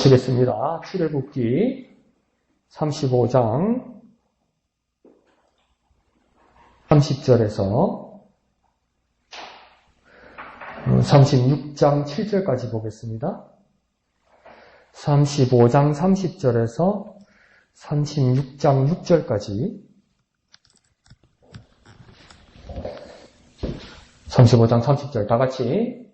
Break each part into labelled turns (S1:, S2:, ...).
S1: 보시겠습니다. 출애굽기 35장 30절에서 36장 7절까지 보겠습니다. 35장 30절에서 36장 6절까지 35장 30절 다같이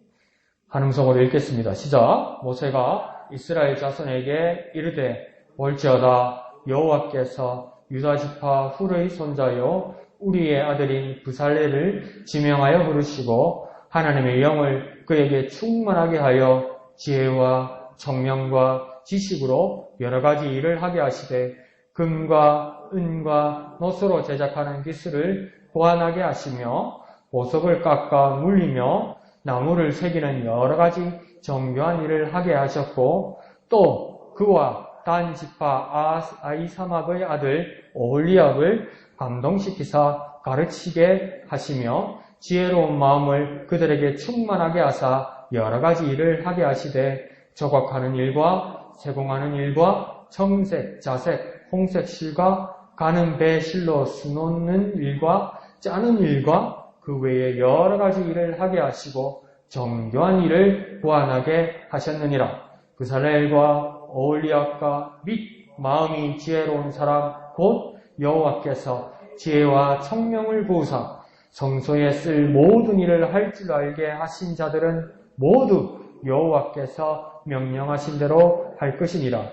S1: 한 음성으로 읽겠습니다. 시작. 모세가 이스라엘 자손에게 이르되 볼지어다 여호와께서 유다 지파 훌의 손자요 우리의 아들인 브살렐을 지명하여 부르시고 하나님의 영을 그에게 충만하게 하여 지혜와 청명과 지식으로 여러 가지 일을 하게 하시되 금과 은과 노소로 제작하는 기술을 보완하게 하시며 보석을 깎아 물리며 나무를 새기는 여러 가지 정교한 일을 하게 하셨고 또 그와 단 지파 아히사막의 아들 오홀리압을 감동시키사 가르치게 하시며 지혜로운 마음을 그들에게 충만하게 하사 여러 가지 일을 하게 하시되 조각하는 일과 세공하는 일과 청색, 자색, 홍색 실과 가는 배 실로 수놓는 일과 짜는 일과 그 외에 여러 가지 일을 하게 하시고 정교한 일을 보완하게 하셨느니라. 브살렐과 오홀리압과 및 마음이 지혜로운 사람 곧 여호와께서 지혜와 청명을 부으사 성소에 쓸 모든 일을 할 줄 알게 하신 자들은 모두 여호와께서 명령하신 대로 할 것이니라.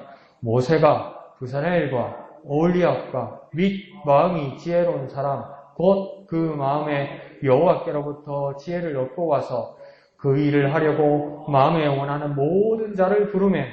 S1: 모세가 브살렐과 오홀리압과 및 마음이 지혜로운 사람 곧 그 마음에 여호와께로부터 지혜를 얻고 와서 그 일을 하려고 마음에 원하는 모든 자를 부르매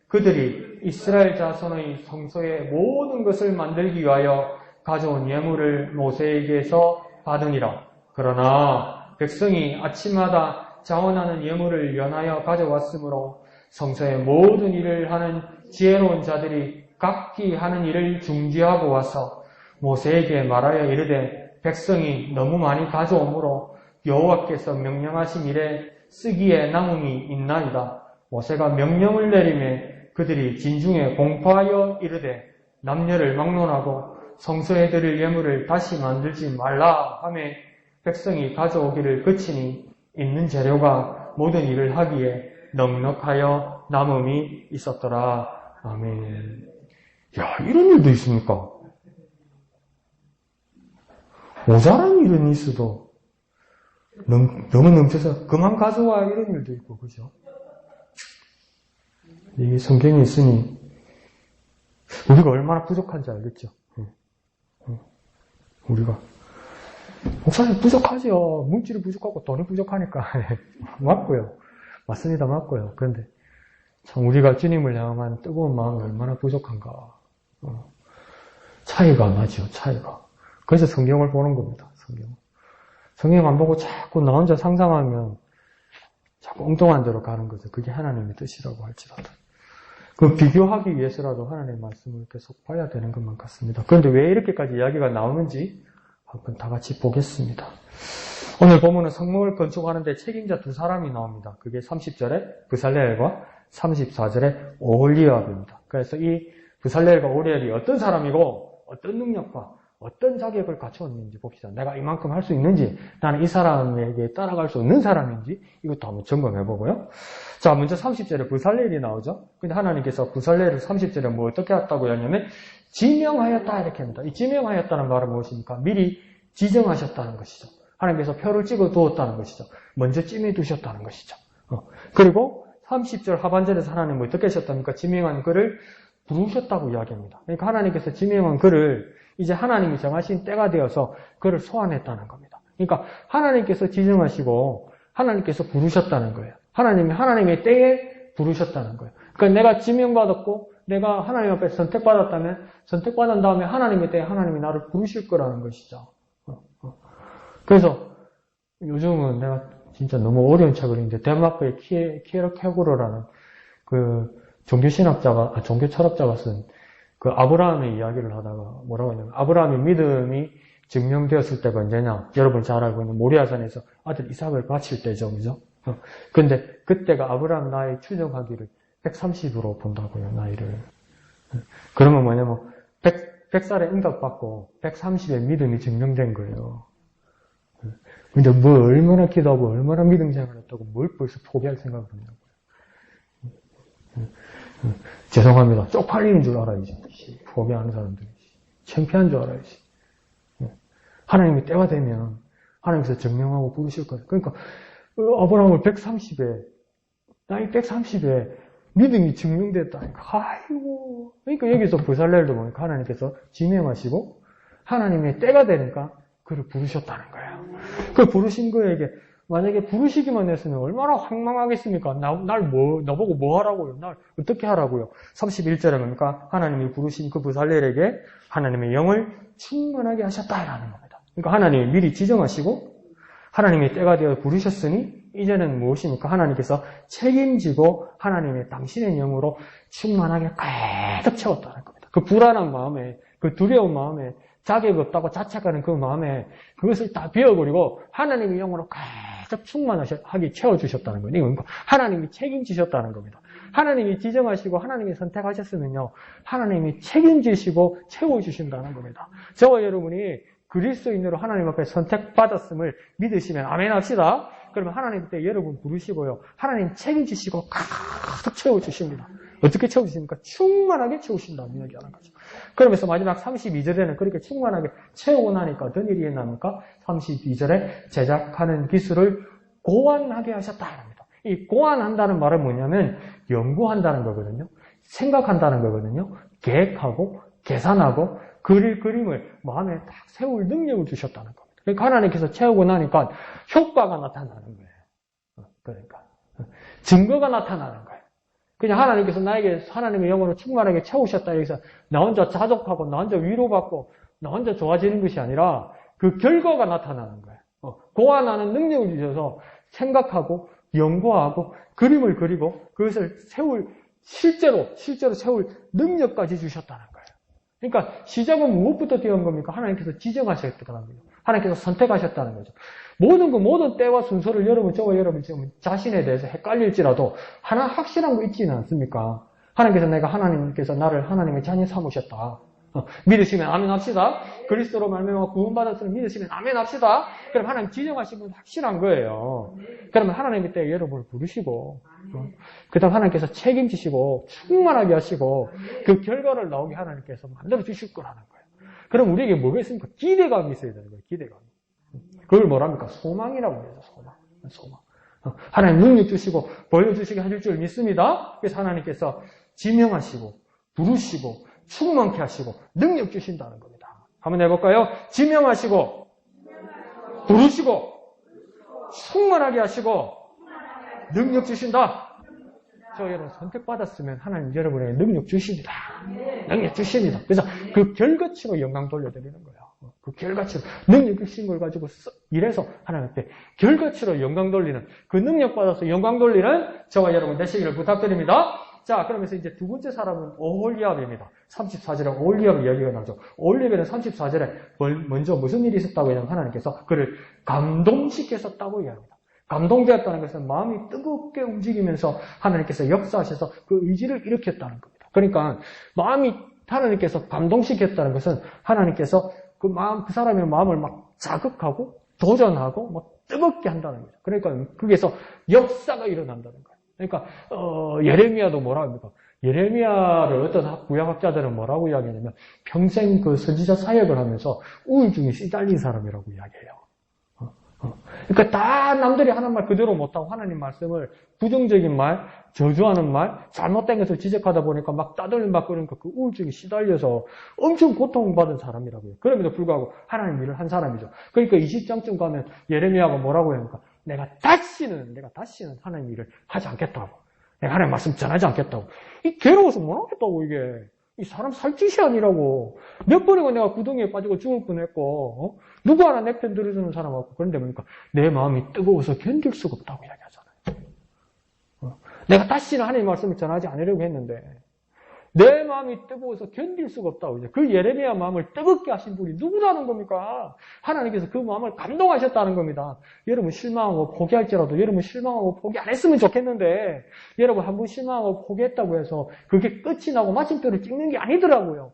S1: 그들이 이스라엘 자손의 성소의 모든 것을 만들기 위하여 가져온 예물을 모세에게서 받으니라. 그러나 백성이 아침마다 자원하는 예물을 연하여 가져왔으므로 성소의 모든 일을 하는 지혜로운 자들이 각기 하는 일을 중지하고 와서 모세에게 말하여 이르되 백성이 너무 많이 가져오므로 여호와께서 명령하신 일에 쓰기에 남음이 있나이다. 모세가 명령을 내리매 그들이 진중에 공포하여 이르되 남녀를 막론하고 성소에 드릴 예물을 다시 만들지 말라 하매 백성이 가져오기를 그치니 있는 재료가 모든 일을 하기에 넉넉하여 남음이 있었더라. 아멘. 야, 이런 일도 있습니까? 모자란 일은 있어도 너무 넘쳐서 그만 가져와 이런 일도 있고 그죠? 이게 성경에 있으니 우리가 얼마나 부족한지 알겠죠? 우리가 목사님 부족하죠. 물질이 부족하고 돈이 부족하니까 맞고요. 맞습니다. 맞고요. 그런데 참 우리가 주님을 향한 뜨거운 마음이 얼마나 부족한가. 차이가 나죠. 차이가. 그래서 성경을 보는 겁니다. 성경 안 보고 자꾸 나 혼자 상상하면 자꾸 엉뚱한 데로 가는 거죠. 그게 하나님의 뜻이라고 할지라도. 그 비교하기 위해서라도 하나님의 말씀을 계속 봐야 되는 것만 같습니다. 그런데 왜 이렇게까지 이야기가 나오는지 한번 다 같이 보겠습니다. 오늘 보면은 성막을 건축하는데 책임자 두 사람이 나옵니다. 그게 30절에 브살렐과 34절에 오홀리압입니다. 그래서 이 브살렐과 오홀리압이 어떤 사람이고 어떤 능력과 어떤 자격을 갖추었는지 봅시다. 내가 이만큼 할 수 있는지, 나는 이 사람에게 따라갈 수 없는 사람인지 이것도 한번 점검해보고요. 자, 먼저 30절에 브살렐이 나오죠. 근데 하나님께서 브살렐을 30절에 뭐 어떻게 했다고 하냐면 지명하였다 이렇게 합니다. 이 지명하였다는 말은 무엇입니까? 미리 지정하셨다는 것이죠. 하나님께서 표를 찍어 두었다는 것이죠. 먼저 찜해 두셨다는 것이죠. 그리고 30절 하반절에서 하나님은 어떻게 하셨답니까? 지명한 그를 부르셨다고 이야기합니다. 그러니까 하나님께서 지명한 그를 이제 하나님이 정하신 때가 되어서 그를 소환했다는 겁니다. 그러니까 하나님께서 지정하시고 하나님께서 부르셨다는 거예요. 하나님이 하나님의 때에 부르셨다는 거예요. 그러니까 내가 지명받았고 내가 하나님 앞에 선택받았다면 선택받은 다음에 하나님의 때에 하나님이 나를 부르실 거라는 것이죠. 그래서 요즘은 내가 진짜 너무 어려운 책을 읽는데 덴마크의 키에르케고르라는 그 종교 철학자가 쓴 그 아브라함의 이야기를 하다가 뭐라고 하냐면 아브라함의 믿음이 증명되었을 때가 언제냐? 여러분 잘 알고 있는 모리아산에서 아들 이삭을 바칠 때죠. 그죠? 근데 그때가 아브라함 나이 추정하기를 130으로 본다고요, 나이를. 그러면 뭐냐면 100살에 응답받고 130에 믿음이 증명된 거예요. 근데 뭐 얼마나 기도하고 얼마나 믿음 생활했다고 뭘 벌써 포기할 생각을 하냐고요. 죄송합니다. 쪽팔리는 줄 알아야지. 포기하는 사람들이. 창피한 줄 알아야지. 하나님이 때가 되면 하나님께서 증명하고 부르실 거예요. 그러니까 아브라함을 130에 나이 130에 믿음이 증명됐다니까. 아이고. 그러니까 여기서 부살렐도 보니까 하나님께서 지명하시고 하나님의 때가 되니까 그를 부르셨다는 거예요. 그 부르신 거에게 만약에 부르시기만 했으면 얼마나 황망하겠습니까? 나보고 뭐 하라고요? 날 어떻게 하라고요? 31절에 뭡니까? 하나님이 부르신 그 부살렐에게 하나님의 영을 충만하게 하셨다라는 겁니다. 그러니까 하나님이 미리 지정하시고 하나님의 때가 되어 부르셨으니 이제는 무엇입니까? 하나님께서 책임지고 하나님의 당신의 영으로 충만하게 가득 채웠다는 겁니다. 그 불안한 마음에, 그 두려운 마음에, 자격 없다고 자책하는 그 마음에 그것을 다 비워버리고 하나님의 영으로 가득 충만하게 채워주셨다는 거예요. 그러니까 하나님이 책임지셨다는 겁니다. 하나님이 지정하시고 하나님이 선택하셨으면요. 하나님이 책임지시고 채워주신다는 겁니다. 저와 여러분이 그리스도인으로 하나님 앞에 선택받았음을 믿으시면 아멘 합시다. 그러면 하나님 때 여러분 부르시고요. 하나님 책임지시고 가득 채워주십니다. 어떻게 채워주십니까? 충만하게 채우신다는 이야기하는 거죠. 그러면서 마지막 32절에는 그렇게 충만하게 채우고 나니까 어떤 일이 일어납니까? 32절에 제작하는 기술을 고안하게 하셨다는 겁니다. 이 고안한다는 말은 뭐냐면 연구한다는 거거든요. 생각한다는 거거든요. 계획하고 계산하고 그릴 그림을 마음에 딱 세울 능력을 주셨다는 겁니다. 그러니까 하나님께서 채우고 나니까 효과가 나타나는 거예요. 그러니까 증거가 나타나는 거예요. 그냥 하나님께서 나에게 하나님의 영으로 충만하게 채우셨다 해서 나 혼자 자족하고 나 혼자 위로받고 나 혼자 좋아지는 것이 아니라 그 결과가 나타나는 거예요. 고안하는 능력을 주셔서 생각하고 연구하고 그림을 그리고 그것을 실제로 세울 능력까지 주셨다는 거예요. 그러니까 시작은 무엇부터 되었는 겁니까? 하나님께서 지정하셨다는 거예요. 하나님께서 선택하셨다는 거죠. 모든 때와 순서를 저와 여러분 지금 자신에 대해서 헷갈릴지라도 하나 확실한 거 있지는 않습니까? 하나님께서 나를 하나님의 자녀 삼으셨다. 믿으시면 아멘 합시다. 그리스도로 말미암아 구원받았으면 믿으시면 아멘 합시다. 그럼 하나님 지정하신 건 확실한 거예요. 그러면 하나님의 때에 여러분을 부르시고 그 다음 하나님께서 책임지시고 충만하게 하시고 그 결과를 나오게 하나님께서 만들어 주실 거라는 거예요. 그럼 우리에게 뭐가 있습니까? 기대감이 있어야 되는 거예요. 기대감. 그걸 뭐랍니까? 소망이라고 해요. 소망. 하나님 능력 주시고 보여주시게 하실 줄 믿습니다. 그래서 하나님께서 지명하시고 부르시고 충만케 하시고 능력 주신다는 겁니다. 한번 해볼까요? 지명하시고 부르시고 충만하게 하시고 능력 주신다. 저 여러분 선택받았으면 하나님 여러분에게 능력 주십니다. 능력 주십니다. 그래서 그 결과치로 영광 돌려드리는 거예요. 그 결과치로 능력 주신 걸 가지고 이래서 하나님께 결과치로 영광 돌리는 그 능력 받아서 영광 돌리는 저와 여러분 되시기를 부탁드립니다. 자, 그러면서 이제 두 번째 사람은 오홀리압입니다. 34절에 오홀리압 이야기가 나오죠. 오홀리압은 34절에 먼저 무슨 일이 있었다고 하냐면 하나님께서 그를 감동시켰었다고 이야기합니다. 감동되었다는 것은 마음이 뜨겁게 움직이면서 하나님께서 역사하셔서 그 의지를 일으켰다는 겁니다. 그러니까 마음이 하나님께서 감동시켰다는 것은 하나님께서 그 사람의 마음을 막 자극하고 도전하고 막 뜨겁게 한다는 거죠. 그러니까 거기에서 역사가 일어난다는 거예요. 그러니까 예레미야도 뭐라고 합니까? 예레미야를 어떤 구약학자들은 뭐라고 이야기하냐면 평생 그 선지자 사역을 하면서 우울증에 시달린 사람이라고 이야기해요. 그러니까 다 남들이 하는 말 그대로 못하고 하나님 말씀을 부정적인 말, 저주하는 말, 잘못된 것을 지적하다 보니까 막 따돌림 받고 그러니까 그 우울증에 시달려서 엄청 고통받은 사람이라고요. 그럼에도 불구하고 하나님 일을 한 사람이죠. 그러니까 20장쯤 가면 예레미야가 뭐라고 합니까? 내가 다시는 하나님 일을 하지 않겠다고. 내가 하나님 말씀 전하지 않겠다고. 괴로워서 못 하겠다고 이게. 이 사람 살 짓이 아니라고. 몇 번이고 내가 구덩이에 빠지고 죽을 뻔했고 누구 하나 내 편 들어주는 사람 없고 그런데 보니까 내 마음이 뜨거워서 견딜 수가 없다고 이야기하잖아요. 내가 다시는 하나님 말씀을 전하지 않으려고 했는데 내 마음이 뜨거워서 견딜 수가 없다고. 이제 그 예레미야 마음을 뜨겁게 하신 분이 누구라는 겁니까? 하나님께서 그 마음을 감동하셨다는 겁니다. 여러분 실망하고 포기할지라도 여러분 실망하고 포기 안 했으면 좋겠는데 여러분 한 번 실망하고 포기했다고 해서 그게 끝이 나고 마침표를 찍는 게 아니더라고요.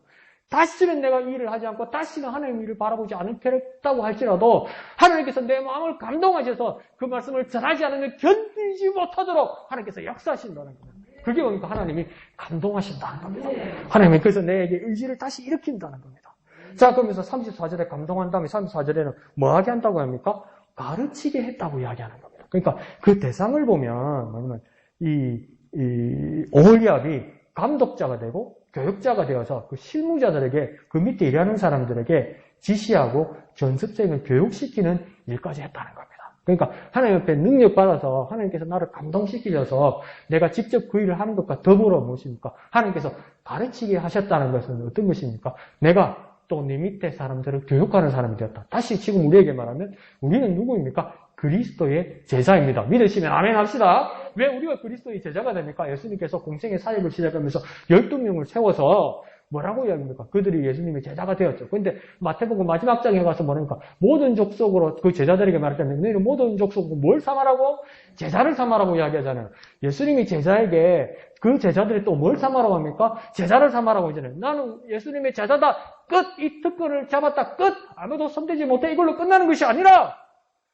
S1: 다시는 내가 이 일을 하지 않고 다시는 하나님 일을 바라보지 않겠다고 할지라도 하나님께서 내 마음을 감동하셔서 그 말씀을 전하지 않으면 견디지 못하도록 하나님께서 역사하신다는 겁니다. 그게 뭡니까? 하나님이 감동하신다는 겁니다. 하나님이 그래서 내게 의지를 다시 일으킨다는 겁니다. 자, 그러면서 34절에 감동한 다음에 34절에는 뭐 하게 한다고 합니까? 가르치게 했다고 이야기하는 겁니다. 그러니까 그 대상을 보면 뭐냐면 이 오홀리압이 감독자가 되고 교육자가 되어서 그 실무자들에게 그 밑에 일하는 사람들에게 지시하고 전습생을 교육시키는 일까지 했다는 겁니다. 그러니까 하나님 옆에 능력받아서 하나님께서 나를 감동시키셔서 내가 직접 그 일을 하는 것과 더불어 무엇입니까? 하나님께서 가르치게 하셨다는 것은 어떤 것입니까? 내가 또 네 밑에 사람들을 교육하는 사람이 되었다. 다시 지금 우리에게 말하면 우리는 누구입니까? 그리스도의 제자입니다. 믿으시면 아멘 합시다. 왜 우리가 그리스도의 제자가 됩니까? 예수님께서 공생의 사역을 시작하면서 12명을 세워서 뭐라고 이야기합니까? 그들이 예수님의 제자가 되었죠. 그런데 마태복음 마지막 장에 가서 뭐랍니까? 모든 족속으로 그 제자들에게 말했다면 너희는 모든 족속으로 뭘 삼아라고? 제자를 삼아라고 이야기하잖아요. 예수님이 제자에게 그 제자들이 또 뭘 삼아라고 합니까? 제자를 삼아라고 하잖아요. 나는 예수님의 제자다. 끝! 이 특권을 잡았다. 끝! 아무도 손대지 못해. 이걸로 끝나는 것이 아니라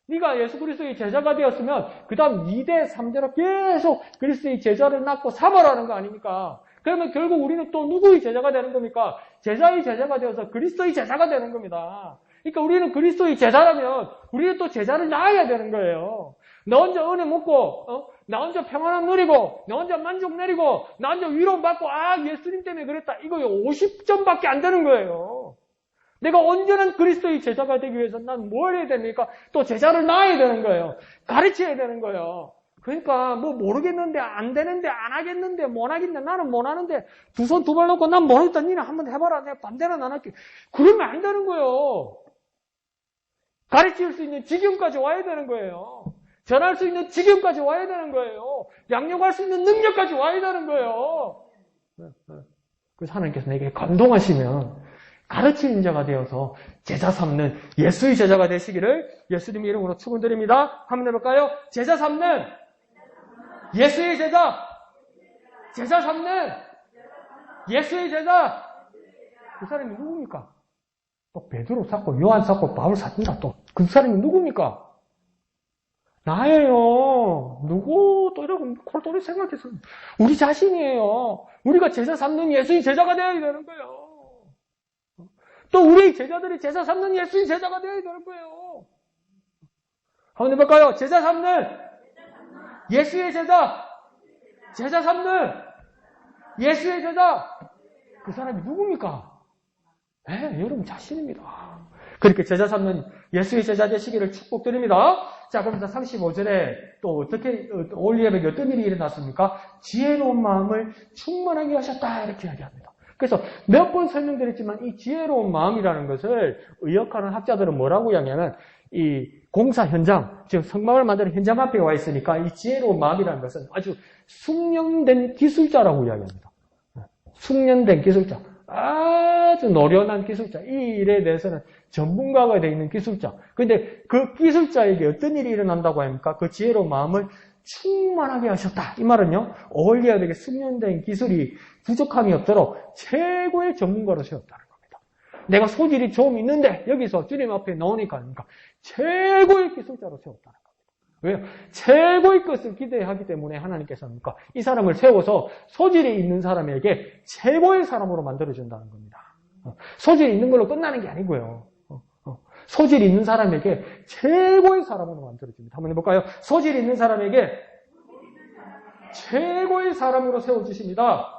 S1: 네가 예수 그리스도의 제자가 되었으면 그 다음 2대 3대로 계속 그리스도의 제자를 낳고 삼아라는 거 아닙니까? 그러면 결국 우리는 또 누구의 제자가 되는 겁니까? 제자의 제자가 되어서 그리스도의 제자가 되는 겁니다. 그러니까 우리는 그리스도의 제자라면 우리는 또 제자를 낳아야 되는 거예요. 나 혼자 은혜 먹고 나 혼자 평안함 누리고 나 혼자 만족 내리고 나 혼자 위로받고 예수님 때문에 그랬다. 이거 50점밖에 안 되는 거예요. 내가 온전한 그리스도의 제자가 되기 위해서 난 뭘 해야 됩니까? 또 제자를 낳아야 되는 거예요. 가르쳐야 되는 거예요. 그러니까 뭐 모르겠는데 안 되는데 안 하겠는데 못 하겠는데 나는 못 하는데 두 손 두 발 놓고 난 모르겠다. 니는 한번 해봐라. 내가 반대는 안 할게. 그러면 안 되는 거예요. 가르칠 수 있는 지경까지 와야 되는 거예요. 전할 수 있는 지경까지 와야 되는 거예요. 양육할 수 있는 능력까지 와야 되는 거예요. 그래서 하나님께서 내게 감동하시면 가르치는 자가 되어서 제자 삼는 예수의 제자가 되시기를 예수님의 이름으로 축원드립니다. 한번 해볼까요? 제자 삼는 예수의 제자, 제자 삼는 예수의 제자. 그 사람이 누굽니까? 또 베드로 샀고 요한 샀고 바울 샀습니다. 또 그 사람이 누굽니까? 나예요. 누구 또 이러고 콜똘히 생각해서 우리 자신이에요. 우리가 제자 삼는 예수의 제자가 되어야 되는 거예요. 또 우리 제자들이 제자 삼는 예수의 제자가 되어야 되는 거예요. 한번 해볼까요? 제자 삼는 예수의 제자, 제자 삼는 예수의 제자. 그 사람이 누굽니까? 여러분 자신입니다. 그렇게 제자 삼는 예수의 제자 되시기를 축복드립니다. 자, 그러면서 35절에 또 어떻게 오홀리압에게 어떤 일이 일어났습니까? 지혜로운 마음을 충만하게 하셨다 이렇게 이야기합니다. 그래서 몇 번 설명드렸지만 이 지혜로운 마음이라는 것을 의역하는 학자들은 뭐라고 이야기하면 이 공사 현장, 즉 성막을 만드는 현장 앞에 와 있으니까 이 지혜로운 마음이라는 것은 아주 숙련된 기술자라고 이야기합니다. 숙련된 기술자, 아주 노련한 기술자, 이 일에 대해서는 전문가가 되어 있는 기술자. 그런데 그 기술자에게 어떤 일이 일어난다고 합니까? 그 지혜로운 마음을 충만하게 하셨다. 이 말은요, 오홀리압에게 숙련된 기술이 부족함이 없도록 최고의 전문가로 세웠다는 겁니다. 내가 소질이 좀 있는데 여기서 주님 앞에 나오니까 아닙니까? 최고의 기술자로 세웠다는 겁니다. 왜요? 최고의 것을 기대하기 때문에 하나님께서는 이 사람을 세워서 소질이 있는 사람에게 최고의 사람으로 만들어준다는 겁니다. 소질이 있는 걸로 끝나는 게 아니고요. 소질이 있는 사람에게 최고의 사람으로 만들어줍니다. 한번 해볼까요? 소질이 있는 사람에게 최고의 사람으로 세워주십니다.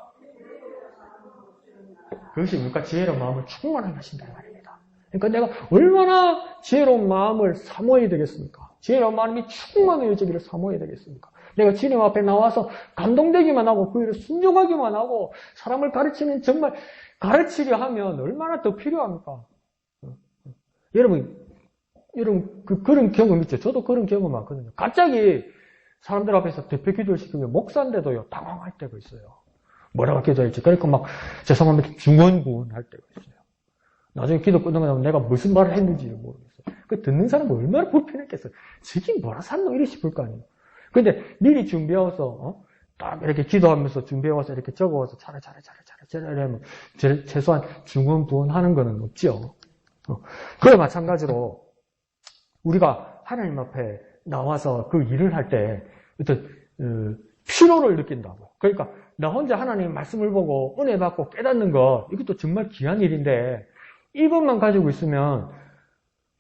S1: 그것이 뭡니까? 지혜로운 마음을 충만하게 하신다는 말입니다. 그러니까 내가 얼마나 지혜로운 마음을 사모해야 되겠습니까? 지혜로운 마음이 충만해지기를 사모해야 되겠습니까? 내가 주님 앞에 나와서 감동되기만 하고 그 일을 순종하기만 하고 사람을 가르치면 정말 가르치려 하면 얼마나 더 필요합니까? 여러분 그런 경험 있죠? 저도 그런 경험 많거든요. 갑자기 사람들 앞에서 대표 기도를 시키면 목사인데도요 당황할 때가 있어요. 뭐라고 기도할지. 그러니까 막 죄송합니다. 중언부언할 때가 있어요. 나중에 기도 끝나고 나면 내가 무슨 말을 했는지를 모르겠어요. 그 듣는 사람은 얼마나 불편했겠어요. 저기 뭐라 샀노? 이래 싶을 거 아니에요. 근데 미리 준비해서 딱 이렇게 기도하면서 준비해와서 이렇게 적어와서 잘해 이러면 최소한 중언부언하는 거는 없죠. 그와 마찬가지로 우리가 하나님 앞에 나와서 그 일을 할 때 어떤 필요를 느낀다고요. 그러니까 나 혼자 하나님 말씀을 보고 은혜 받고 깨닫는 거 이것도 정말 귀한 일인데 이것만 가지고 있으면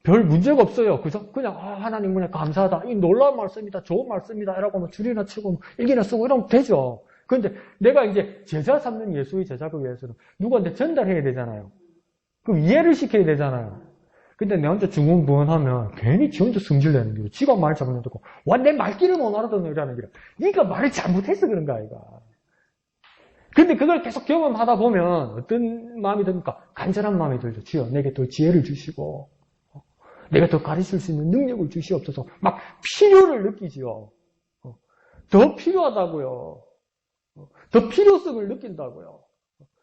S1: 별 문제가 없어요. 그죠? 그냥 하나님 은혜 감사하다. 이 놀라운 말씀이다. 좋은 말씀이다. 이라고 하면 줄이나 치고 일기나 쓰고 이러면 되죠. 그런데 내가 이제 제자 삼는 예수의 제작을 위해서는 누구한테 전달해야 되잖아요. 그럼 이해를 시켜야 되잖아요. 근데 내 혼자 중언부언하면 괜히 지 혼자 승질내는 거예요. 지가 말 잘못하고 와 내 말귀를 못 알아듣는 이라는 거야. 네가 말을 잘못해서 그런 거야 이가. 근데 그걸 계속 경험하다 보면 어떤 마음이 듭니까? 간절한 마음이 들죠. 주여 내게 더 지혜를 주시고 내가 더 가르칠 수 있는 능력을 주시옵소서. 막 필요를 느끼지요. 더 필요하다고요. 더 필요성을 느낀다고요.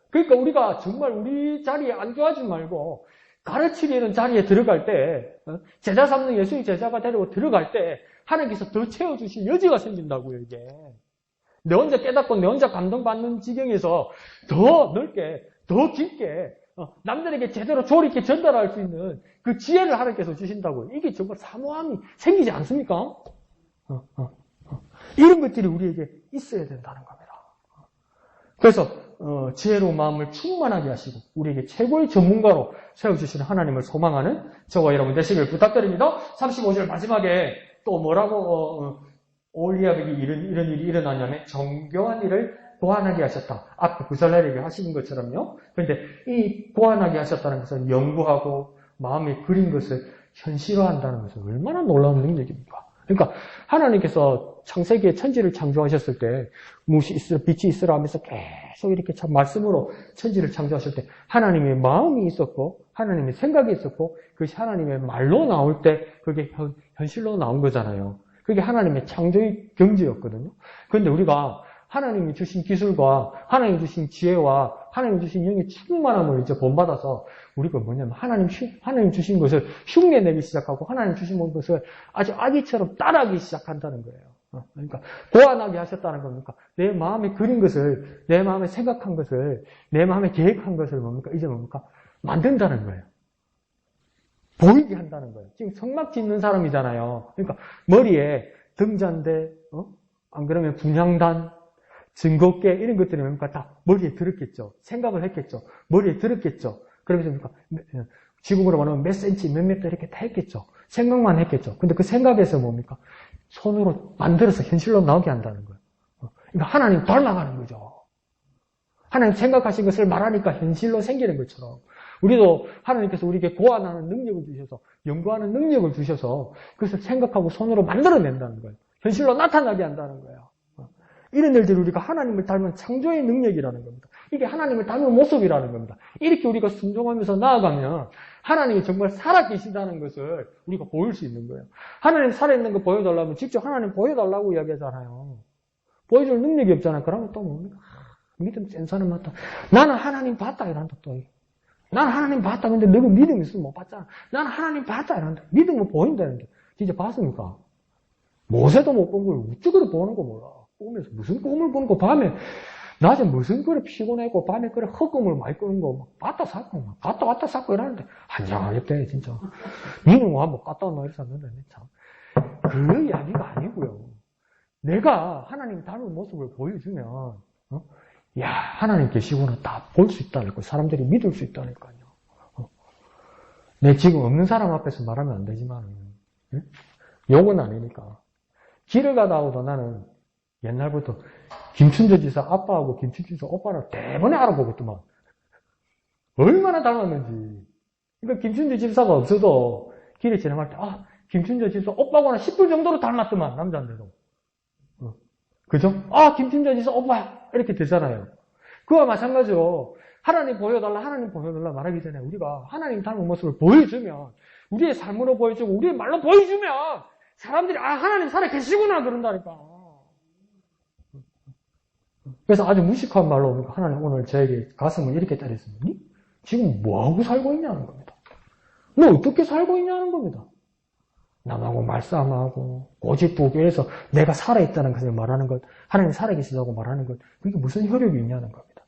S1: 그러니까 우리가 정말 우리 자리에 안주하지 말고 가르치려는 자리에 들어갈 때 제자 삼는 예수의 제자가 되려고 들어갈 때 하나님께서 더 채워주실 여지가 생긴다고요. 이게 내 혼자 깨닫고 내 혼자 감동받는 지경에서 더 넓게 더 깊게 남들에게 제대로 조리 있게 전달할 수 있는 그 지혜를 하나님께서 주신다고요. 이게 정말 사모함이 생기지 않습니까? 이런 것들이 우리에게 있어야 된다는 겁니다. 그래서 지혜로운 마음을 충만하게 하시고 우리에게 최고의 전문가로 세워주시는 하나님을 소망하는 저와 여러분 되시길 부탁드립니다. 35절 마지막에 또 뭐라고 올리아백이 이런 일이 일어나냐면 정교한 일을 고안하게 하셨다. 앞에 구살레에게 하시는 것처럼요. 그런데 이 고안하게 하셨다는 것은 연구하고 마음에 그린 것을 현실화한다는 것은 얼마나 놀라운 능력입니까? 그러니까 하나님께서 창세기에 천지를 창조하셨을 때 빛이 있으라 하면서 계속 이렇게 참 말씀으로 천지를 창조하실 때 하나님의 마음이 있었고 하나님의 생각이 있었고 그것이 하나님의 말로 나올 때 그게 현실로 나온 거잖아요. 그게 하나님의 창조의 경지였거든요. 그런데 우리가 하나님이 주신 기술과 하나님이 주신 지혜와 하나님이 주신 영의 충만함을 이제 본받아서 우리가 뭐냐면 하나님 주신 것을 흉내내기 시작하고 하나님 주신 것을 아주 아기처럼 따라하기 시작한다는 거예요. 그러니까 고안하게 하셨다는 겁니까? 내 마음에 그린 것을, 내 마음에 생각한 것을, 내 마음에 계획한 것을 뭡니까? 이제 뭡니까? 만든다는 거예요. 보이게 한다는 거예요. 지금 성막 짓는 사람이잖아요. 그러니까 머리에 등잔대, 안 그러면 분향단, 증거계 이런 것들이 뭡니까? 다 머리에 들었겠죠. 생각을 했겠죠. 머리에 들었겠죠. 그러면서 뭡니까? 지금으로 말하면 몇 센치, 몇 미터 이렇게 다 했겠죠. 생각만 했겠죠. 근데 그 생각에서 뭡니까? 손으로 만들어서 현실로 나오게 한다는 거예요. 그러니까 하나님 닮아가는 거죠. 하나님 생각하신 것을 말하니까 현실로 생기는 것처럼 우리도 하나님께서 우리에게 고안하는 능력을 주셔서 연구하는 능력을 주셔서 그것을 생각하고 손으로 만들어낸다는 거예요. 현실로 나타나게 한다는 거예요. 이런 일들이 우리가 하나님을 닮은 창조의 능력이라는 겁니다. 이게 하나님을 닮은 모습이라는 겁니다. 이렇게 우리가 순종하면서 나아가면 하나님이 정말 살아계신다는 것을 우리가 보일 수 있는 거예요. 하나님 살아있는 거 보여달라면 직접 하나님 보여달라고 이야기하잖아요. 보여줄 능력이 없잖아요. 그러면 또 뭡니까? 믿음 센 사람 같다. 나는 하나님 봤다 이란다 또. 나는 하나님 봤다. 근데 너는 믿음 있으면 못 봤잖아. 나는 하나님 봤다 이란다. 믿음은 보인다는 게. 진짜 봤습니까? 모세도 못 본 걸 우쭈그려 보는 거 몰라. 꿈에서 무슨 꿈을 보는 거 밤에 낮에 무슨 그래 피곤했고 밤에 그래 헛꿈을 많이 꾸는 거 막 갔다 샀고 막 갔다 왔다 샀고 이러는데 한장하겠대 진짜. 니는 와 뭐 갔다 왔나 이랬었는데 참. 그 이야기가 아니고요. 내가 하나님 닮은 모습을 보여주면 야 하나님 계시구나 다 볼 수 있다는 거 사람들이 믿을 수 있다니까요. 내 지금 없는 사람 앞에서 말하면 안 되지만 욕은 아니니까. 길을 가다가도 나는 옛날부터 김춘재 지사 아빠하고 김춘재 지사 오빠를 대번에 알아보겠더만. 얼마나 닮았는지. 그러니까 김춘재 집사가 없어도 길에 지나갈 때 김춘재 집사 오빠하고는 10분 정도로 닮았더만 남자인데도. 그죠? 김춘재 집사 오빠야 이렇게 되잖아요. 그와 마찬가지로 하나님 보여달라 말하기 전에 우리가 하나님 닮은 모습을 보여주면 우리의 삶으로 보여주고 우리의 말로 보여주면 사람들이 하나님 살아 계시구나 그런다니까. 그래서 아주 무식한 말로 하나님 오늘 저에게 가슴을 이렇게 때렸습니다. 니 지금 뭐하고 살고 있냐는 겁니다. 너 어떻게 살고 있냐는 겁니다. 남하고 말싸움하고 고집부고 이래서 내가 살아있다는 것을 말하는 것, 하나님 살아계시다고 말하는 것, 그게 무슨 효력이 있냐는 겁니다.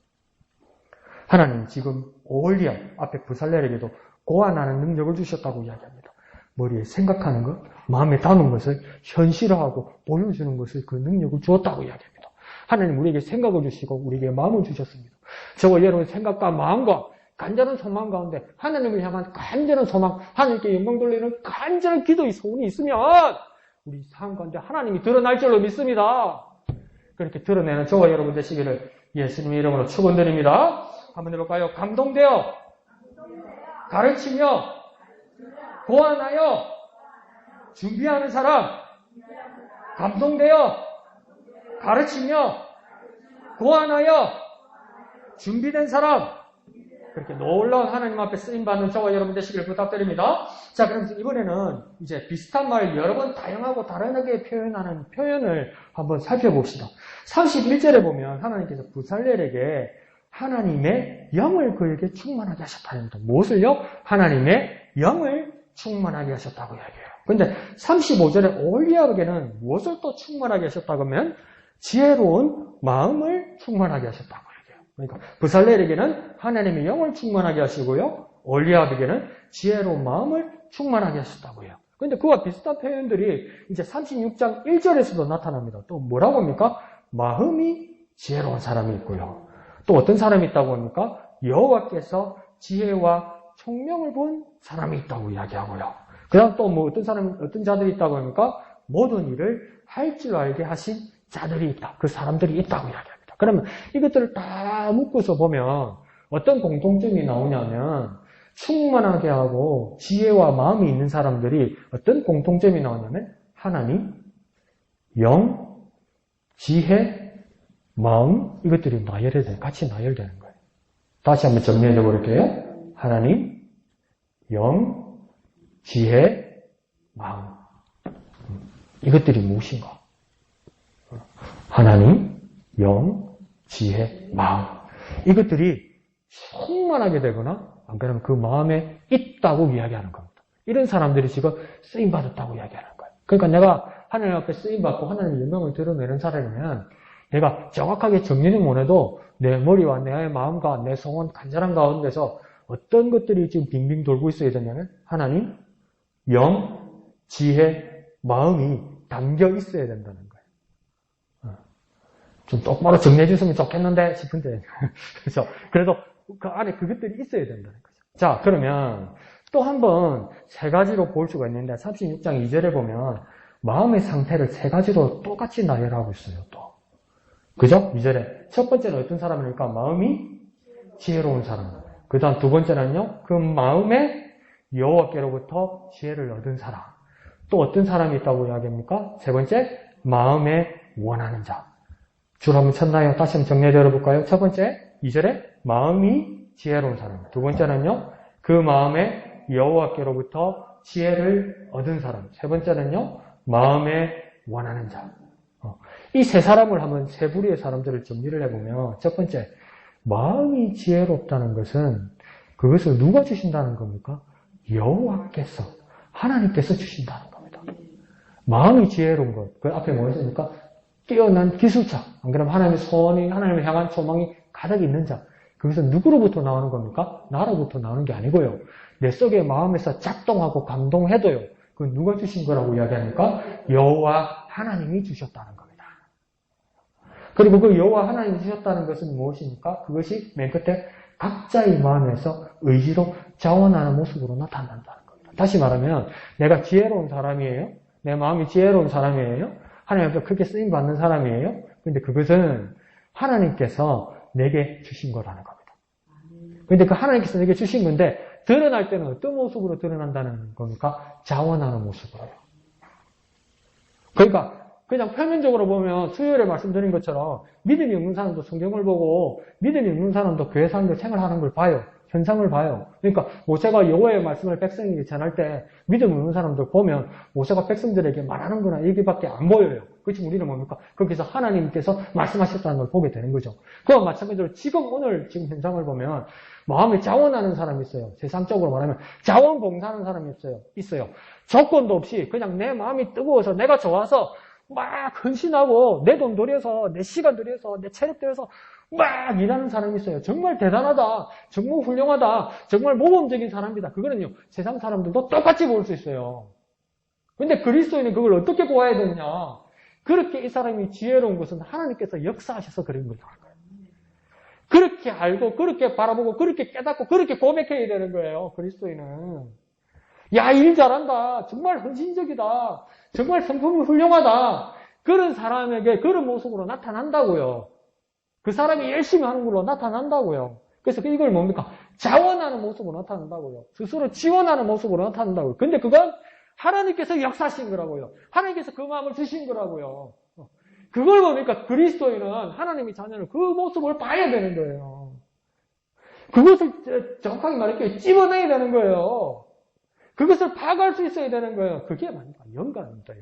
S1: 하나님 지금 오홀리아 앞에 부살렐에게도 고안하는 능력을 주셨다고 이야기합니다. 머리에 생각하는 것, 마음에 담은 것을 현실화하고 보여주는 것을 그 능력을 주었다고 이야기합니다. 하나님 우리에게 생각을 주시고 우리에게 마음을 주셨습니다. 저와 여러분의 생각과 마음과 간절한 소망 가운데 하나님을 향한 간절한 소망, 하나님께 영광 돌리는 간절한 기도의 소원이 있으면 우리 삶 가운데 하나님이 드러날 줄로 믿습니다. 그렇게 드러내는 저와 여러분 되시기를 예수님의 이름으로 축원드립니다. 한번 해볼까요? 감동되어 가르치며 고안하여 준비하는 사람, 감동되어 가르치며 고안하여 준비된 사람, 그렇게 놀라운 하나님 앞에 쓰임받는 저와 여러분 되시기를 부탁드립니다. 자, 그럼 이번에는 이제 비슷한 말을 여러 번 다양하고 다르게 표현하는 표현을 한번 살펴봅시다. 31절에 보면 하나님께서 부살렐에게 하나님의 영을 그에게 충만하게 하셨다는 겁니다. 무엇을요? 하나님의 영을 충만하게 하셨다고 이야기해요. 그런데 35절에 오홀리압에게는 무엇을 또 충만하게 하셨다고 하면 지혜로운 마음을 충만하게 하셨다고 이야기해요. 그러니까 부살렐에게는 하나님의 영을 충만하게 하시고요. 오홀리압에게는 지혜로운 마음을 충만하게 하셨다고 해요. 그런데 그와 비슷한 표현들이 이제 36장 1절에서도 나타납니다. 또 뭐라고 합니까? 마음이 지혜로운 사람이 있고요. 또 어떤 사람이 있다고 합니까? 여호와께서 지혜와 총명을 본 사람이 있다고 이야기하고요. 그 다음 또 뭐 어떤 자들이 있다고 합니까? 모든 일을 할 줄 알게 하신 자들이 있다. 그 사람들이 있다고 이야기합니다. 그러면 이것들을 다 묶어서 보면 어떤 공통점이 나오냐면 충만하게 하고 지혜와 마음이 있는 사람들이 어떤 공통점이 나오냐면 하나님, 영, 지혜, 마음, 이것들이 같이 나열되는 거예요. 다시 한번 정리해 버릴게요. 하나님, 영, 지혜, 마음. 이것들이 무엇인가? 하나님, 영, 지혜, 마음. 이것들이 충만하게 되거나 안 그러면 그 마음에 있다고 이야기하는 겁니다. 이런 사람들이 지금 쓰임받았다고 이야기하는 거예요. 그러니까 내가 하나님 앞에 쓰임받고 하나님의 영광을 드러내는 사람이면 내가 정확하게 정리는 못해도 내 머리와 내 마음과 내 소원 간절한 가운데서 어떤 것들이 지금 빙빙 돌고 있어야 되냐면 하나님, 영, 지혜, 마음이 담겨 있어야 된다는 거예요. 좀 똑바로 정리해 주시면 좋겠는데 싶은데 그래서 그 안에 그것들이 있어야 된다는 거죠. 자, 그러면 또 한 번 세 가지로 볼 수가 있는데 36장 2절에 보면 마음의 상태를 세 가지로 똑같이 나열하고 있어요. 또 그죠? 2절에 첫 번째는 어떤 사람이니까 마음이 지혜로운 사람. 그 다음 두 번째는요, 그 마음에 여호와께로부터 지혜를 얻은 사람. 또 어떤 사람이 있다고 이야기합니까? 세 번째, 마음에 원하는 자. 줄 한번 쳤나요? 다시 한번 정리해 드려볼까요? 첫 번째, 2절에 마음이 지혜로운 사람. 두 번째는요, 그 마음에 여호와께로부터 지혜를 얻은 사람. 세 번째는요, 마음에 원하는 자. 이 세 사람을 한번 세 부류의 사람들을 정리를 해보면 첫 번째, 마음이 지혜롭다는 것은 그것을 누가 주신다는 겁니까? 여호와께서, 하나님께서 주신다는 겁니다. 마음이 지혜로운 것, 그 앞에 뭐였습니까? 뛰어난 기술자, 안 그러면 하나님의 소원이, 하나님을 향한 소망이 가득 있는 자. 그것은 누구로부터 나오는 겁니까? 나로부터 나오는 게 아니고요. 내 속의 마음에서 작동하고 감동해도요. 그건 누가 주신 거라고 이야기합니까? 여호와 하나님이 주셨다는 겁니다. 그리고 그 여호와 하나님이 주셨다는 것은 무엇입니까? 그것이 맨 끝에 각자의 마음에서 의지로 자원하는 모습으로 나타난다는 겁니다. 다시 말하면 내가 지혜로운 사람이에요. 내 마음이 지혜로운 사람이에요. 하나님 앞에 크게 쓰임받는 사람이에요. 그런데 그것은 하나님께서 내게 주신 거라는 겁니다. 그런데 그 하나님께서 내게 주신 건데 드러날 때는 어떤 모습으로 드러난다는 겁니까? 자원하는 모습으로요. 그러니까 그냥 표면적으로 보면 수요일에 말씀드린 것처럼 믿음이 없는 사람도 성경을 보고 믿음이 없는 사람도 교회 사람들 생활하는 걸 봐요. 현상을 봐요. 그러니까 모세가 여호와의 말씀을 백성에게 전할 때 믿음 없는 사람들 보면 모세가 백성들에게 말하는 거나 얘기밖에 안 보여요. 그렇지 우리는 뭡니까? 거기서 하나님께서 말씀하셨다는 걸 보게 되는 거죠. 그와 마찬가지로 지금 오늘 지금 현상을 보면 마음에 자원하는 사람이 있어요. 세상적으로 말하면 자원봉사하는 사람이 있어요. 조건도 없이 그냥 내 마음이 뜨거워서 내가 좋아서 막 헌신하고 내 돈 들여서 내 시간 들여서 내 체력 들여서 막 일하는 사람이 있어요. 정말 대단하다. 정말 훌륭하다. 정말 모범적인 사람이다. 그거는요. 세상 사람들도 똑같이 볼 수 있어요. 근데 그리스도인은 그걸 어떻게 보아야 되느냐. 그렇게 이 사람이 지혜로운 것은 하나님께서 역사하셔서 그런 거예요. 그렇게 알고 그렇게 바라보고 그렇게 깨닫고 그렇게 고백해야 되는 거예요. 그리스도인은. 야, 일 잘한다. 정말 헌신적이다. 정말 성품이 훌륭하다. 그런 사람에게 그런 모습으로 나타난다고요. 그 사람이 열심히 하는 걸로 나타난다고요. 그래서 이걸 뭡니까? 자원하는 모습으로 나타난다고요. 스스로 지원하는 모습으로 나타난다고요. 근데 그건 하나님께서 역사하신 거라고요. 하나님께서 그 마음을 주신 거라고요. 그걸 보니까 그리스도인은 하나님의 자녀는 그 모습을 봐야 되는 거예요. 그것을 정확하게 말할게요. 찝어내야 되는 거예요. 그것을 파악할 수 있어야 되는 거예요. 그게 뭡니까? 영감입니다.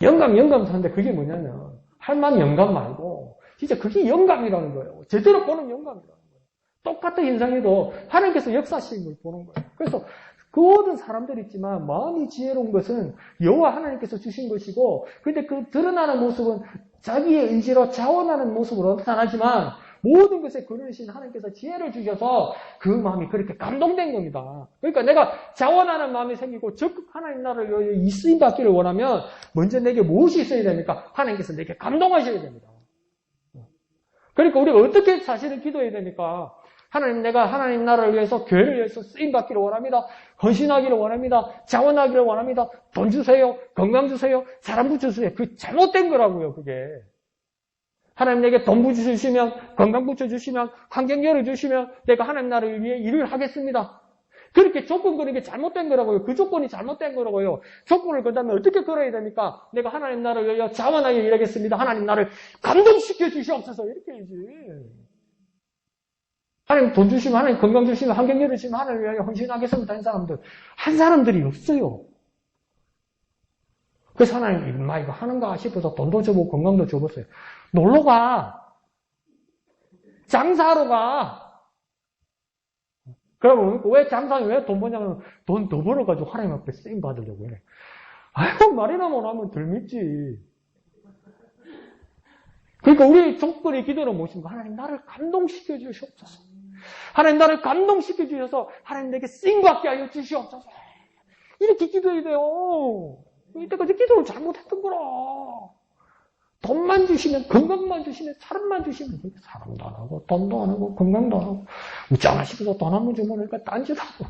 S1: 영감 하는데 그게 뭐냐면 할만 영감 말고 진짜 그게 영감이라는 거예요. 제대로 보는 영감이라는 거예요. 똑같은 인상에도 하나님께서 역사하시는 걸 보는 거예요. 그래서 그 모든 사람들이 있지만 마음이 지혜로운 것은 여호와 하나님께서 주신 것이고 근데 그 드러나는 모습은 자기의 의지로 자원하는 모습으로 나타나지만 모든 것에 근원이신 하나님께서 지혜를 주셔서 그 마음이 그렇게 감동된 겁니다. 그러니까 내가 자원하는 마음이 생기고 적극 하나님 나라를 위하여 이 쓰임 받기를 원하면 먼저 내게 무엇이 있어야 됩니까? 하나님께서 내게 감동하셔야 됩니다. 그러니까 우리가 어떻게 사실은 기도해야 됩니까? 하나님, 내가 하나님 나라를 위해서 교회를 위해서 쓰임 받기를 원합니다. 헌신하기를 원합니다. 자원하기를 원합니다. 돈 주세요. 건강 주세요. 사람 붙여주세요. 그 잘못된 거라고요, 그게. 하나님 내게 돈 붙여주시면, 건강 붙여주시면, 환경 열어주시면 내가 하나님 나라를 위해 일을 하겠습니다. 그렇게 조건 거는 게 잘못된 거라고요. 그 조건이 잘못된 거라고요. 조건을 건다면 어떻게 걸어야 됩니까? 내가 하나님 나라를 위해 자원하여 일하겠습니다. 하나님 나를 감동시켜 주시옵소서. 이렇게 해야지. 하나님 돈 주시면, 하나님 건강 주시면, 환경 열어주시면 하나님 위하여 헌신하겠습니다. 하는 사람들. 한 사람들이 없어요. 그래서 하나님, 인마 이거 하는가 싶어서 돈도 줘보고 건강도 줘봤어요. 놀러 가. 장사하러 가. 그러면 왜 장사하면 왜 돈 버냐면 돈 더 벌어가지고 하나님 앞에 쓰임 받으려고 해. 아이고, 말이나 못하면 덜 믿지. 그러니까 우리 조건의 기도는 무엇인가? 하나님 나를 감동시켜 주시옵소서. 하나님 나를 감동시켜 주셔서 하나님 내게 쓰임받게 하여 주시옵소서. 이렇게 기도해야 돼요. 이때까지 기도를 잘못했던 거라. 돈만 주시면, 건강만 주시면, 사람만 주시면 사람도 안 하고 돈도 안 하고 건강도 안 하고 웃자나 싶어서 돈 한 번 주면 그러니까 딴짓 하고.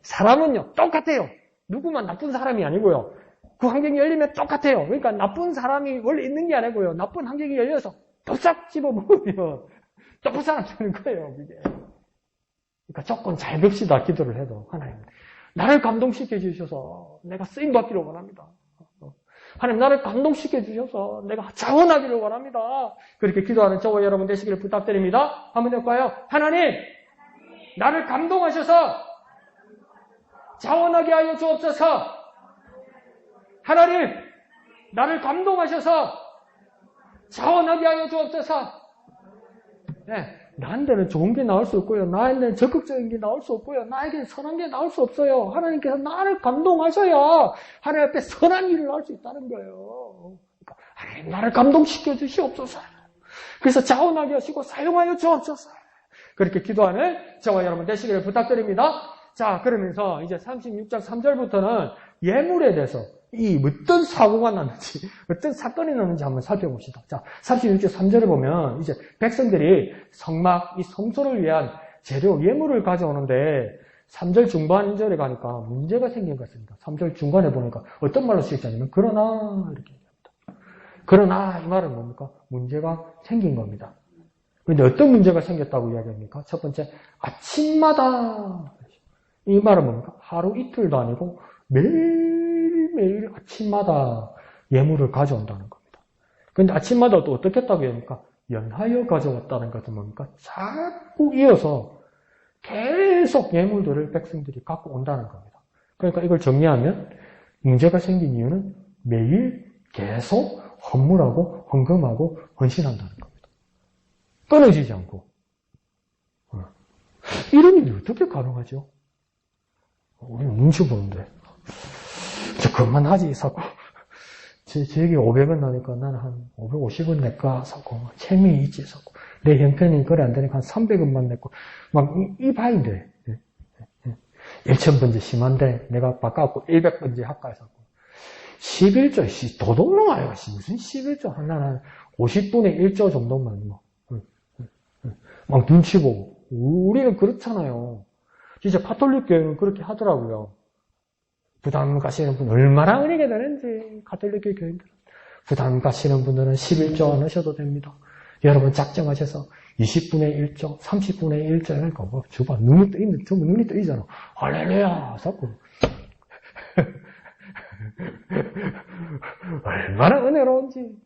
S1: 사람은요 똑같아요. 누구만 나쁜 사람이 아니고요. 그 환경이 열리면 똑같아요. 그러니까 나쁜 사람이 원래 있는 게 아니고요. 나쁜 환경이 열려서 도싹 집어먹으면 나쁜 사람 되는 거예요. 그게. 그러니까 조건 잘 봅시다. 기도를 해도. 하나님 나를 감동시켜 주셔서 내가 쓰임받기를 원합니다. 하나님 나를 감동시켜 주셔서 내가 자원하기를 원합니다. 그렇게 기도하는 저와 여러분 되시기를 부탁드립니다. 한번 해볼까요? 하나님 나를 감동하셔서 자원하게 하여 주옵소서. 하나님 나를 감동하셔서 자원하게 하여 주옵소서. 네, 나한테는 좋은 게 나올 수 없고요. 나한테는 적극적인 게 나올 수 없고요. 나에게는 선한 게 나올 수 없어요. 하나님께서 나를 감동하셔야 하나님 앞에 선한 일을 할 수 있다는 거예요. 그러니까 하나님 나를 감동시켜 주시옵소서. 그래서 자원하게 하시고 사용하여 주옵소서. 그렇게 기도하는 저와 여러분 되시기를 부탁드립니다. 자, 그러면서 이제 36장 3절부터는 예물에 대해서 이 어떤 사고가 났는지, 어떤 사건이 났는지 한번 살펴봅시다. 자, 36절 3절에 보면 이제 백성들이 성막, 이 성소를 위한 재료, 예물을 가져오는데 3절 중반절에 가니까 문제가 생긴 것 같습니다. 3절 중간에 보니까 어떤 말로 쓰였냐면 그러나 이렇게 얘기합니다. 그러나 이 말은 뭡니까? 문제가 생긴 겁니다. 그런데 어떤 문제가 생겼다고 이야기합니까? 첫 번째, 아침마다 이 말은 뭡니까? 하루 이틀도 아니고 매일 아침마다 예물을 가져온다는 겁니다. 그런데 아침마다 또 어떻게 했다고 합니까? 연하여 가져왔다는 것은 뭡니까? 자꾸 이어서 계속 예물들을 백성들이 갖고 온다는 겁니다. 그러니까 이걸 정리하면 문제가 생긴 이유는 매일 계속 헌물하고 헌금하고 헌신한다는 겁니다. 끊어지지 않고. 이런 일이 어떻게 가능하죠? 우리는 눈치 보는데. 저 그만하지 사고. 제게 500원 나니까 나는 한 550원 낼까 사고 재미 있지 사고 내 형편이 그래 안 되니까 한 300원만 냈고 막 이 바인데 1000번째 심한데 내가 바꿔갖고 100번째 할까 해서 11조 도둑놈아요. 무슨 11조 하나는 50분의 1조 정도만 막 눈치 보고 우리는 그렇잖아요. 진짜 가톨릭 교회는 그렇게 하더라고요. 부담 가시는 분 얼마나 은혜가 되는지 가톨릭 교인들은 부담 가시는 분들은 11조 안 하셔도 됩니다. 여러분 작정하셔서 20분의 1조, 30분의 1조 이런 거 뭐 줘봐 눈이 뜨이는 전부 눈이 뜨이잖아. 할렐루야 자꾸 얼마나 은혜로운지.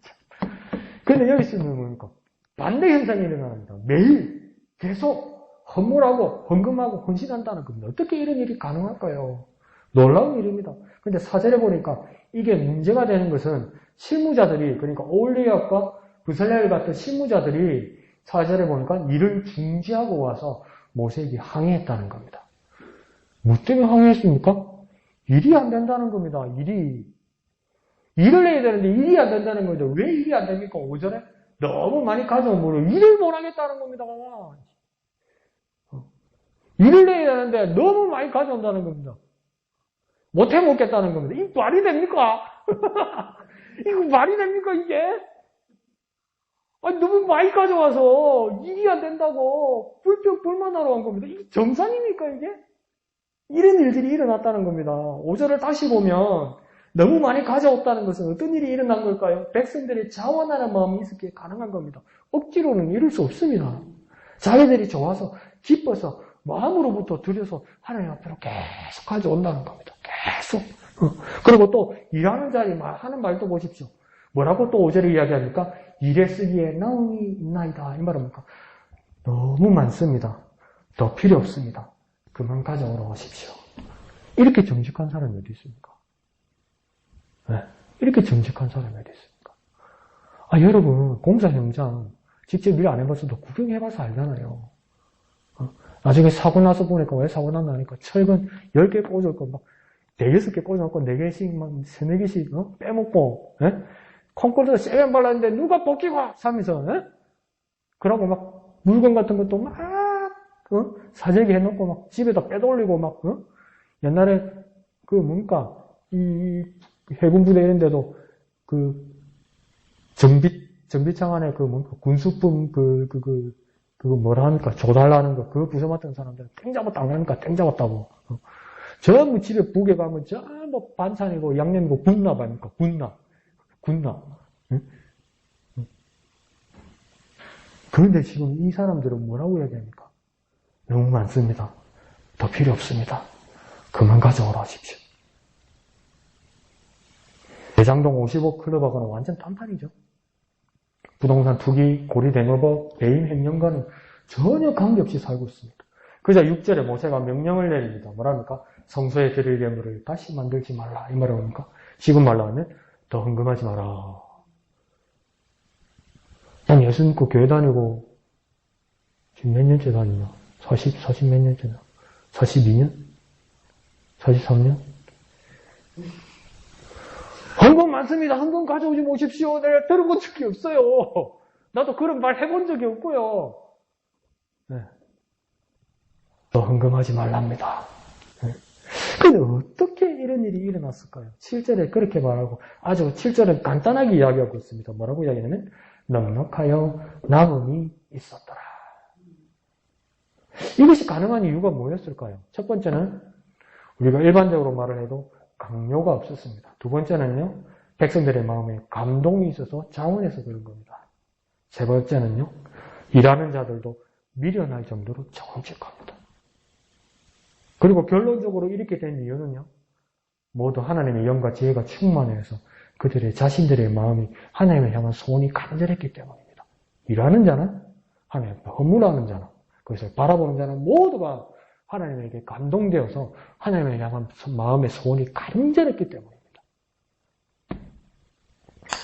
S1: 근데 여기서는 뭡니까? 반대 현상이 일어납니다. 매일 계속 헌물하고 헌금하고 헌신한다는 겁니다. 어떻게 이런 일이 가능할까요? 놀라운 일입니다. 근데 사절에 보니까 이게 문제가 되는 것은 실무자들이, 그러니까 오홀리압과 부살렐 같은 실무자들이 사절에 보니까 일을 중지하고 와서 모세에게 항의했다는 겁니다. 뭐 때문에 항의했습니까? 일이 안 된다는 겁니다. 일을 해야 되는데 일이 안 된다는 거죠. 왜 일이 안 됩니까? 오전에 너무 많이 가져오면 일을 못 하겠다는 겁니다. 일을 해야 되는데 너무 많이 가져온다는 겁니다. 못 해먹겠다는 겁니다. 이게 말이 됩니까? 이거 말이 됩니까, 이게? 아니, 너무 많이 가져와서 일이 안 된다고 불만하러 한 겁니다. 이게 정상입니까, 이게? 이런 일들이 일어났다는 겁니다. 5절을 다시 보면 너무 많이 가져왔다는 것은 어떤 일이 일어난 걸까요? 백성들이 자원하는 마음이 있었기에 가능한 겁니다. 억지로는 이룰 수 없습니다. 자기들이 좋아서 기뻐서 마음으로부터 들여서 하나님 앞으로 계속 가져온다는 겁니다. 계속. 그리고 또 일하는 자리 하는 말도 보십시오. 뭐라고 또 5절에 이야기합니까? 일에 쓰기에 나음이 있나이다. 이 말입니까? 너무 많습니다. 더 필요 없습니다. 그만 가져오러 오십시오. 이렇게 정직한 사람이 어디 있습니까? 네. 이렇게 정직한 사람이 어디 있습니까? 여러분 공사 현장 직접 일 안 해봤어도 구경해봐서 알잖아요. 나중에 사고 나서 보니까 왜 사고 났나 하니까 철근 10개 꽂을 거 막 4-6개 꽂아놓고 4개씩 막 3-4개씩 빼먹고 콘크리트 세면 발랐는데 누가 벗기고 하면서 그러고 막 물건 같은 것도 막 사재기 해놓고 막 집에다 빼돌리고 막 옛날에 그 뭡니까 이 해군부대 이런 데도 그 정비창 안에 그 뭡니까 군수품 그거 뭐라 합니까? 조달하는 거, 그거 부서 맡은 사람들은 땡 잡았다 안 하니까 땡 잡았다고. 전부 집에 북에 가면 전부 반찬이고 양념이고 군납 아닙니까? 군납. 응? 그런데 지금 이 사람들은 뭐라고 이야기합니까? 너무 많습니다. 더 필요 없습니다. 그만 가져오라 하십시오. 대장동 55클럽하고는 완전 탄탄이죠. 부동산 투기, 고리대노법, 배임 횡령과는 전혀 관계없이 살고 있습니다. 그저 6절에 모세가 명령을 내립니다. 뭐랍니까? 성소에 드릴 예물을 다시 만들지 말라. 이 말을 합니까? 지금 말로 하면 더 헌금하지 마라. 난 예수 믿고 교회 다니고 지금 몇 년째 다니냐? 40 몇 년째나? 42년? 43년? 헌금 많습니다. 헌금 가져오지 마십시오. 내가 들어본 적이 없어요. 나도 그런 말 해본 적이 없고요. 더 헌금하지 말랍니다. 근데 어떻게 이런 일이 일어났을까요? 7절에 그렇게 말하고 아주 7절은 간단하게 이야기하고 있습니다. 뭐라고 이야기하냐면 넉넉하여 남음이 있었더라. 이것이 가능한 이유가 뭐였을까요? 첫 번째는 우리가 일반적으로 말을 해도 강요가 없었습니다. 두 번째는요, 백성들의 마음에 감동이 있어서 자원해서 그런 겁니다. 세 번째는요, 일하는 자들도 미련할 정도로 정직합니다. 그리고 결론적으로 이렇게 된 이유는요, 모두 하나님의 영과 지혜가 충만해서 그들의 자신들의 마음이 하나님을 향한 소원이 간절했기 때문입니다. 일하는 자는 하나님 앞에 허물하는 자는 그것을 바라보는 자는 모두가 하나님에게 감동되어서 하나님을 향한 마음의 소원이 간절했기 때문입니다.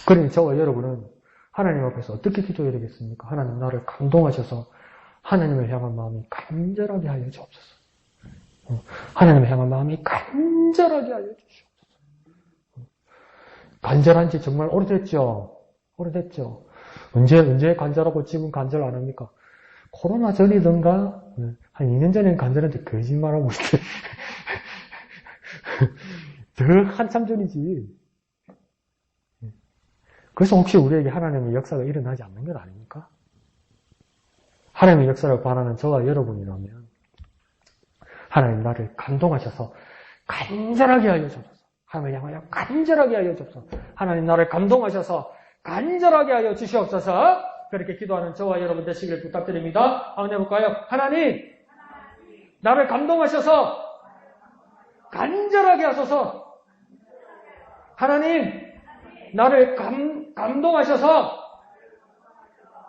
S1: 그러니 저와 여러분은 하나님 앞에서 어떻게 기도해야 되겠습니까? 하나님 나를 감동하셔서 하나님을 향한 마음이 간절하게 하여 주옵소서. 하나님을 향한 마음이 간절하게 하여 주시옵소서. 간절한 지 정말 오래됐죠? 오래됐죠? 언제 간절하고 지금 간절 안 합니까? 코로나 전이든가, 한 2년 전엔 간절한데 거짓말하고 있대. 더 한참 전이지. 그래서 혹시 우리에게 하나님의 역사가 일어나지 않는 건 아닙니까? 하나님의 역사를 바라는 저와 여러분이라면 하나님 나를 감동하셔서 간절하게 하여 주옵소서. 하나님을 향하여 간절하게 하여 주옵소서. 하나님 나를 감동하셔서 간절하게 하여 주시옵소서. 그렇게 기도하는 저와 여러분 되시길 부탁드립니다. 한번 해볼까요? 하나님 나를 감동하셔서 간절하게 하소서. 하나님 나를 감동하셔서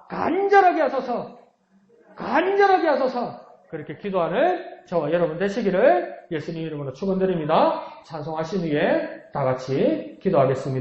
S1: 간절하게 하소서. 간절하게 하소서. 그렇게 기도하는 저와 여러분 되시기를 예수님 이름으로 축원드립니다. 찬송하신 후에 다 같이 기도하겠습니다.